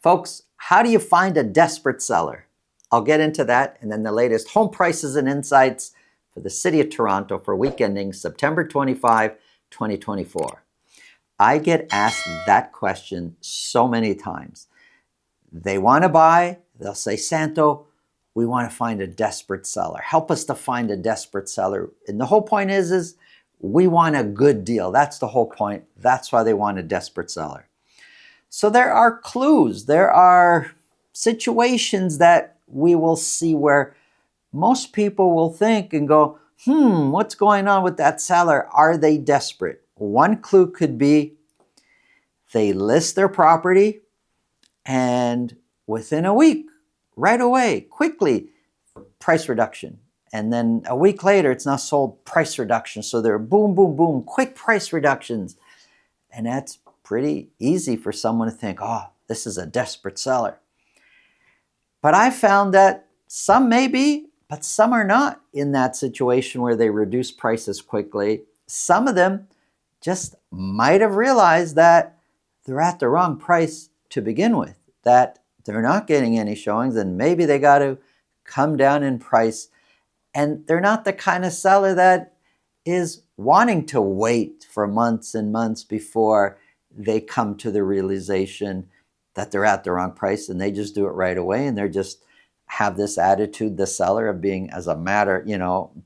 Folks, how do you find a desperate seller? I'll get into that and then the latest home prices and insights for the City of Toronto for week ending September 25, 2024. I get asked that question so many times. They want to buy, they'll say, Santo, we want to find a desperate seller. Help us to find a desperate seller. And the whole point is we want a good deal. That's the whole point. That's why they want a desperate seller. So there are clues, there are situations that we will see where most people will think and go, what's going on with that seller? Are they desperate? One clue could be they list their property and within a week, right away, quickly, price reduction. And then a week later, it's not sold, price reduction. So they're boom, boom, boom, quick price reductions. And that's pretty easy for someone to think, oh, this is a desperate seller. But I found that some may be, but some are not in that situation where they reduce prices quickly. Some of them just might have realized that they're at the wrong price to begin with, that they're not getting any showings and maybe they got to come down in price. And they're not the kind of seller that is wanting to wait for months and months before they come to the realization that they're at the wrong price, and they just do it right away. And they're just have this attitude, the seller, of being as a matter,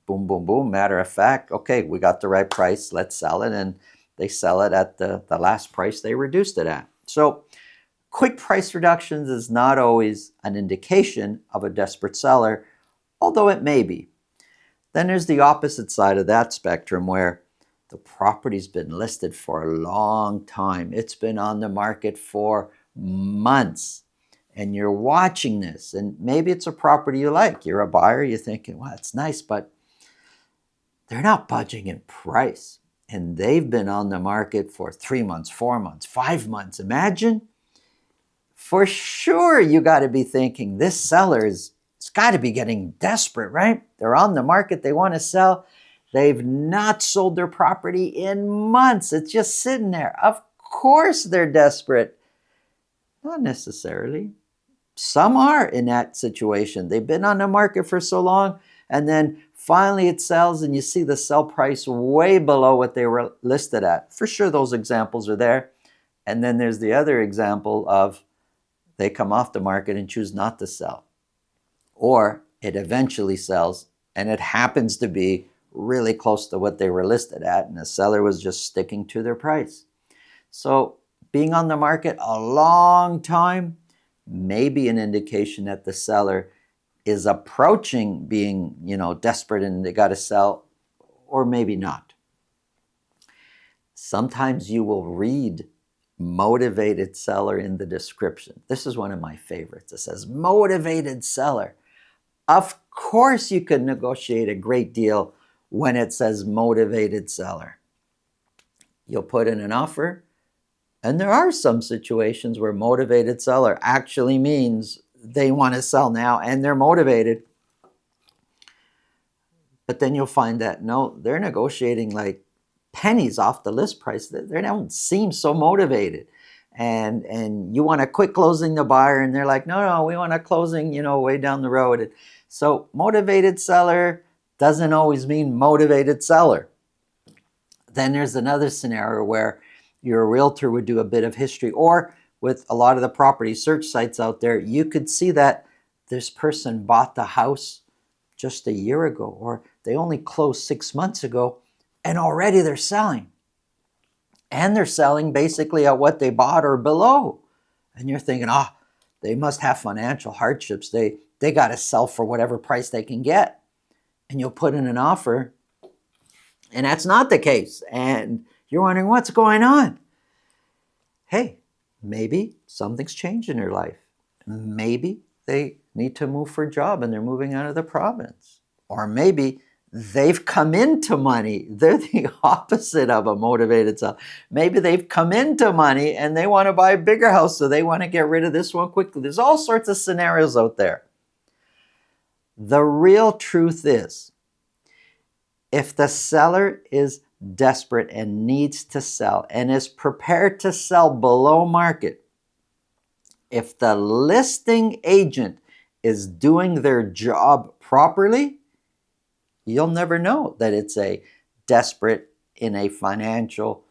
boom, boom, boom, matter of fact, okay, we got the right price, let's sell it. And they sell it at the last price they reduced it at. So quick price reductions is not always an indication of a desperate seller, although it may be. Then there's the opposite side of that spectrum where the property's been listed for a long time. It's been on the market for months. And you're watching this, and maybe it's a property you like. You're a buyer, you're thinking, well, it's nice, but they're not budging in price. And they've been on the market for 3 months, 4 months, 5 months. Imagine. For sure, you got to be thinking, this seller it's got to be getting desperate, right? They're on the market, they want to sell. They've not sold their property in months. It's just sitting there. Of course they're desperate. Not necessarily. Some are in that situation. They've been on the market for so long, and then finally it sells and you see the sell price way below what they were listed at. For sure, those examples are there. And then there's the other example of they come off the market and choose not to sell. Or it eventually sells and it happens to be really close to what they were listed at, and the seller was just sticking to their price. So being on the market a long time may be an indication that the seller is approaching being, desperate and they got to sell, or maybe not. Sometimes you will read motivated seller in the description. This is one of my favorites. It says motivated seller. Of course you could negotiate a great deal when it says motivated seller. You'll put in an offer, and there are some situations where motivated seller actually means they want to sell now and they're motivated. But then you'll find that, no, they're negotiating like pennies off the list price. They don't seem so motivated. And you want a quick closing the buyer, and they're like, no, we want a closing, way down the road. So motivated seller doesn't always mean motivated seller. Then there's another scenario where your realtor would do a bit of history, or with a lot of the property search sites out there, you could see that this person bought the house just a year ago, or they only closed 6 months ago, and already they're selling. And they're selling basically at what they bought or below. And you're thinking, they must have financial hardships. They got to sell for whatever price they can get. And you'll put in an offer, and that's not the case. And you're wondering, what's going on? Hey, maybe something's changed in their life. Maybe they need to move for a job and they're moving out of the province. Or maybe they've come into money. They're the opposite of a motivated seller. Maybe they've come into money and they want to buy a bigger house, so they want to get rid of this one quickly. There's all sorts of scenarios out there. The real truth is, if the seller is desperate and needs to sell and is prepared to sell below market, If the listing agent is doing their job properly, you'll never know that it's a desperate in a financial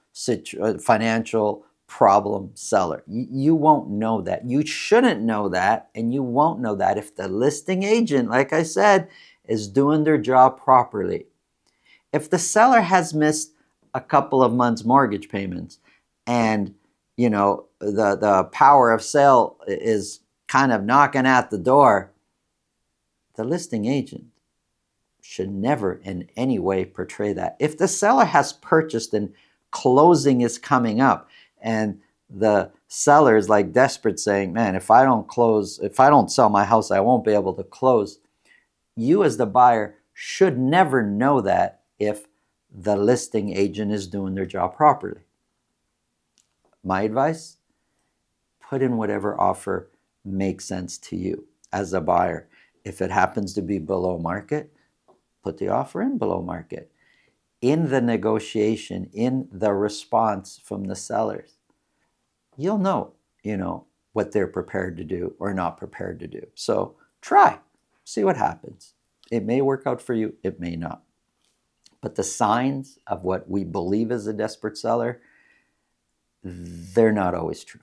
problem seller. You won't know that. You shouldn't know that, and you won't know that if the listing agent, like I said, is doing their job properly. If the seller has missed a couple of months' mortgage payments and the power of sale is kind of knocking at the door, the listing agent should never in any way portray that. If the seller has purchased and closing is coming up and the seller is like desperate saying, man, if I don't sell my house, I won't be able to close. You as the buyer should never know that if the listing agent is doing their job properly. My advice, put in whatever offer makes sense to you as a buyer. If it happens to be below market, put the offer in below market. In the negotiation, in the response from the sellers, you'll know, what they're prepared to do or not prepared to do. So try, see what happens. It may work out for you, it may not. But the signs of what we believe is a desperate seller, they're not always true.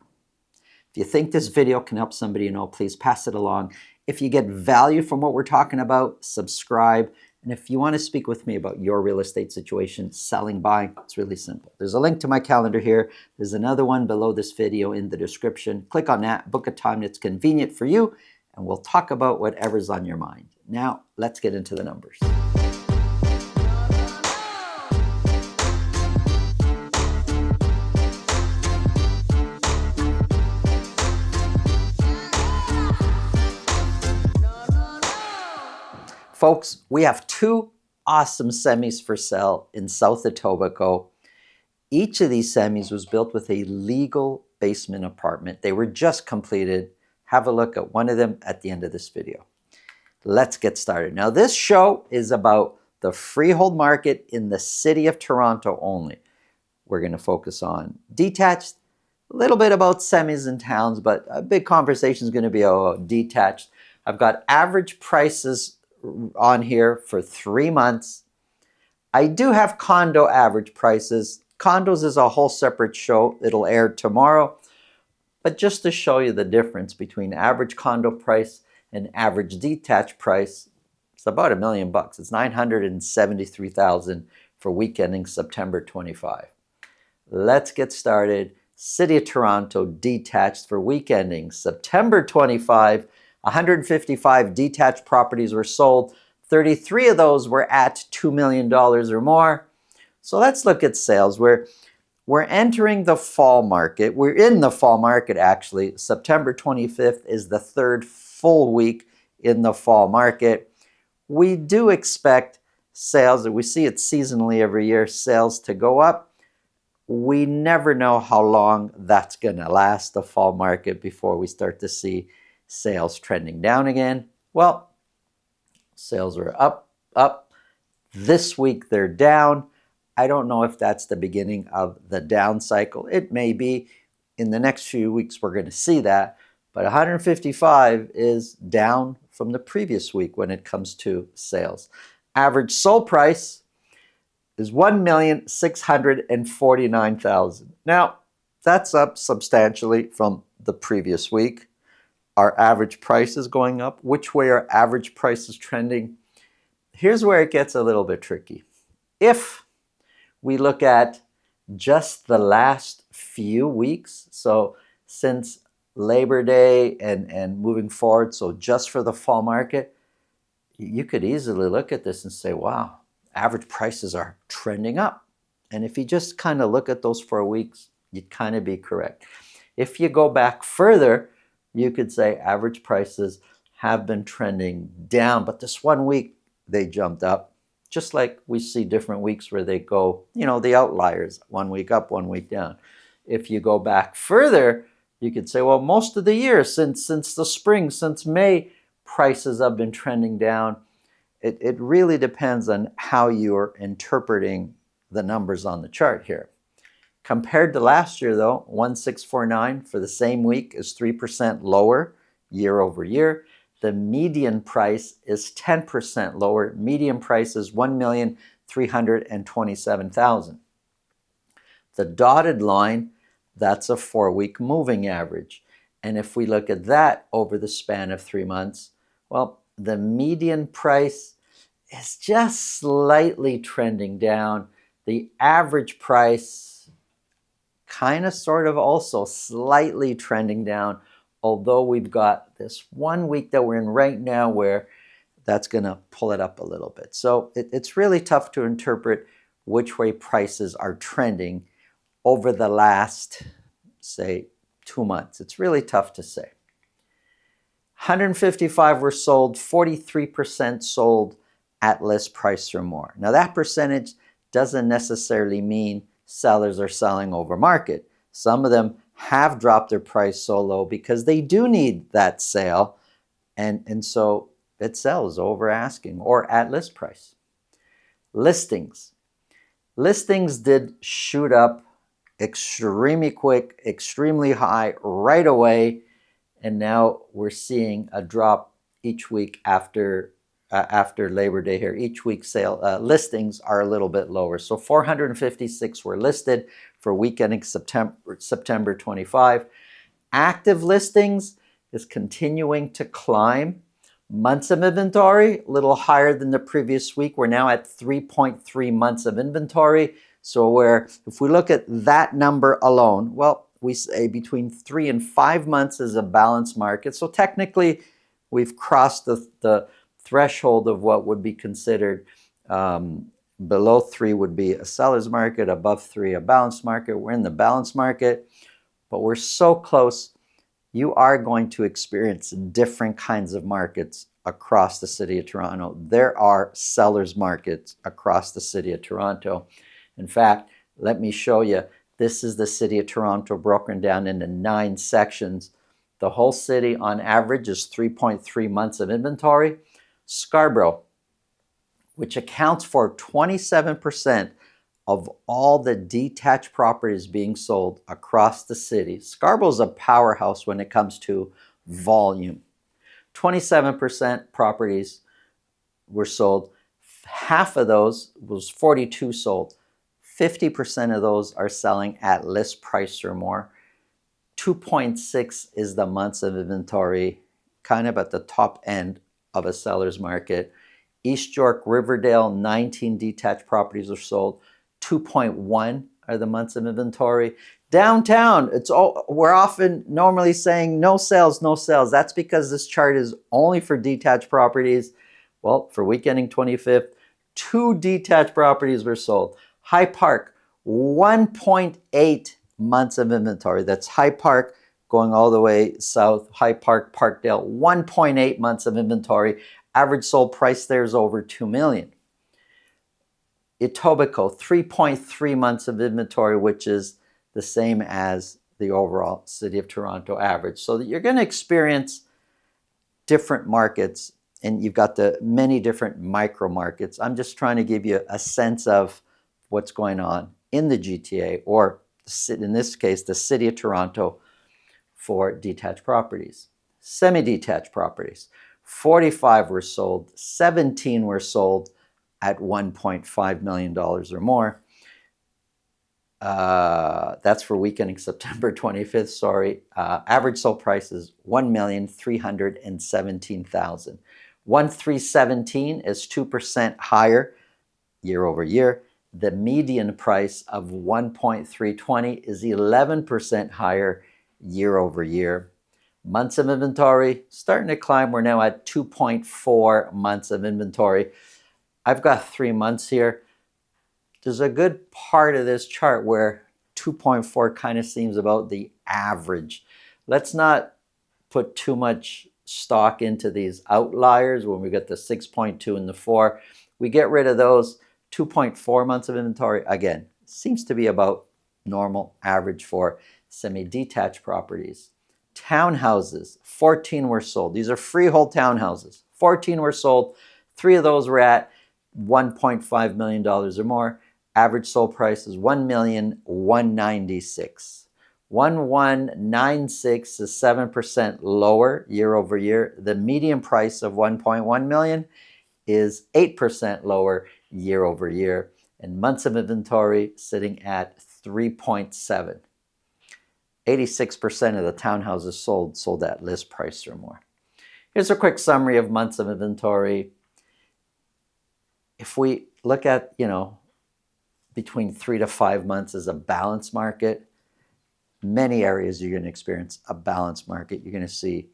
If you think this video can help somebody please pass it along. If you get value from what we're talking about, subscribe. And if you want to speak with me about your real estate situation, selling, buying, it's really simple. There's a link to my calendar here. There's another one below this video in the description. Click on that, book a time that's convenient for you, and we'll talk about whatever's on your mind. Now, let's get into the numbers. Folks, we have two awesome semis for sale in South Etobicoke. Each of these semis was built with a legal basement apartment. They were just completed. Have a look at one of them at the end of this video. Let's get started. Now, this show is about the freehold market in the city of Toronto only. We're going to focus on detached, a little bit about semis and towns, but a big conversation is going to be about detached. I've got average prices on here for 3 months. I do have condo average prices. Condos is a whole separate show. It'll air tomorrow. But just to show you the difference between average condo price and average detached price, it's about $1 million. It's $973,000 for week ending September 25. Let's get started. City of Toronto detached for week ending September 25. 155 detached properties were sold. 33 of those were at $2 million or more. So let's look at sales. We're entering the fall market. We're in the fall market, actually. September 25th is the third full week in the fall market. We do expect sales, we see it seasonally every year, sales to go up. We never know how long that's going to last, the fall market, before we start to see sales trending down again. Well, sales are up. This week they're down. I don't know if that's the beginning of the down cycle. It may be. In the next few weeks we're going to see that. But 155 is down from the previous week when it comes to sales. Average sold price is $1,649,000. Now, that's up substantially from the previous week. Our average price is going up. Which way our average price is trending? Here's where it gets a little bit tricky. If we look at just the last few weeks, so since Labor Day and moving forward, so just for the fall market, you could easily look at this and say, wow, average prices are trending up. And if you just kind of look at those 4 weeks, you'd kind of be correct. If you go back further, you could say average prices have been trending down, but this 1 week they jumped up, just like we see different weeks where they go, the outliers, 1 week up, 1 week down. If you go back further, you could say, well, most of the year, since the spring, since May, prices have been trending down. It really depends on how you're interpreting the numbers on the chart here. Compared to last year, though, 1,649 for the same week is 3% lower year over year. The median price is 10% lower. Median price is 1,327,000. The dotted line, that's a 4-week moving average. And if we look at that over the span of 3 months, well, the median price is just slightly trending down. The average price kind of sort of also slightly trending down, although we've got this 1 week that we're in right now where that's going to pull it up a little bit. So it's really tough to interpret which way prices are trending over the last, say, 2 months. It's really tough to say. 155 were sold, 43% sold at list price or more. Now that percentage doesn't necessarily mean sellers are selling over market. Some of them have dropped their price so low because they do need that sale, and so it sells over asking or at list price. Listings. Listings did shoot up extremely quick, extremely high right away, and now we're seeing a drop each week after Labor Day here. Each week listings are a little bit lower. So 456 were listed for week ending September 25. Active listings is continuing to climb. Months of inventory, a little higher than the previous week. We're now at 3.3 months of inventory. So if we look at that number alone, well, we say between 3 and 5 months is a balanced market. So technically, we've crossed the threshold of what would be considered below 3 would be a seller's market, above 3 a balanced market. We're in the balanced market, but we're so close. You are going to experience different kinds of markets across the city of Toronto. There are sellers markets across the city of Toronto. In fact, let me show you. This is the city of Toronto broken down into 9 sections. The whole city on average is 3.3 months of inventory. Scarborough, which accounts for 27% of all the detached properties being sold across the city. Scarborough is a powerhouse when it comes to volume. 27% properties were sold. Half of those was 42 sold. 50% of those are selling at list price or more. 2.6 is the months of inventory, kind of at the top end of a seller's market. East York, Riverdale, 19 detached properties are sold. 2.1 are the months of inventory. Downtown, we're often normally saying no sales, no sales. That's because this chart is only for detached properties. Well, for week ending 25th, 2 detached properties were sold. High Park, 1.8 months of inventory. That's High Park going all the way south. High Park, Parkdale, 1.8 months of inventory. Average sold price there is over $2 million. Etobicoke, 3.3 months of inventory, which is the same as the overall City of Toronto average. So that you're going to experience different markets, and you've got the many different micro markets. I'm just trying to give you a sense of what's going on in the GTA, or in this case, the City of Toronto, for detached properties. Semi-detached properties, 45 were sold, 17 were sold at $1.5 million or more. That's for week ending September 25th, sorry. Average sold price is $1,317,000. 1,317 is 2% higher year over year. The median price of 1.320 is 11% higher year over year. Months of inventory starting to climb. We're now at 2.4 months of inventory. I've got 3 months here. There's a good part of this chart where 2.4 kind of seems about the average. Let's not put too much stock into these outliers when we get the 6.2 and the 4. We get rid of those. 2.4 months of inventory, again, seems to be about normal average for semi-detached properties. Townhouses, 14 were sold. These are freehold townhouses. 14 were sold. 3 of those were at $1.5 million or more. Average sold price is $1,196,000. 1,196 is 7% lower year over year. The median price of 1.1 million is 8% lower year over year. And months of inventory sitting at 3.7. 86% of the townhouses sold at list price or more. Here's a quick summary of months of inventory. If we look at, between 3 to 5 months is a balanced market, many areas you're going to experience a balanced market. You're going to see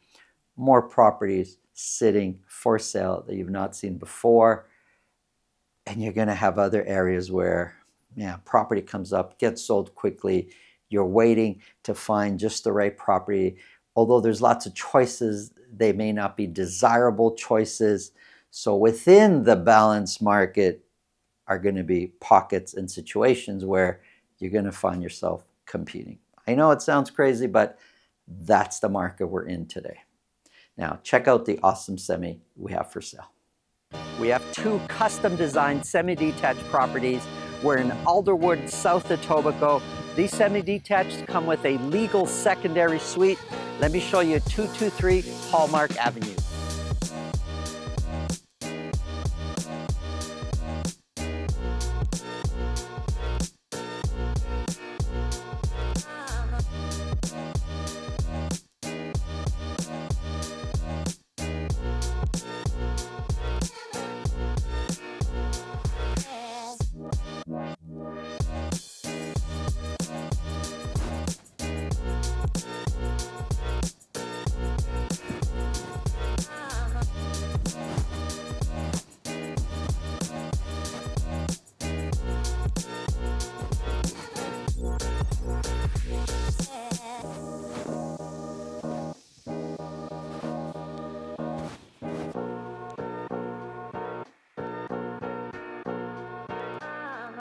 more properties sitting for sale that you've not seen before. And you're going to have other areas where property comes up, gets sold quickly. You're waiting to find just the right property. Although there's lots of choices, they may not be desirable choices. So within the balanced market are going to be pockets and situations where you're going to find yourself competing. I know it sounds crazy, but that's the market we're in today. Now, check out the awesome semi we have for sale. We have 2 custom designed semi-detached properties. We're in Alderwood, South Etobicoke. These semi-detached come with a legal secondary suite. Let me show you 223 Hallmark Avenue.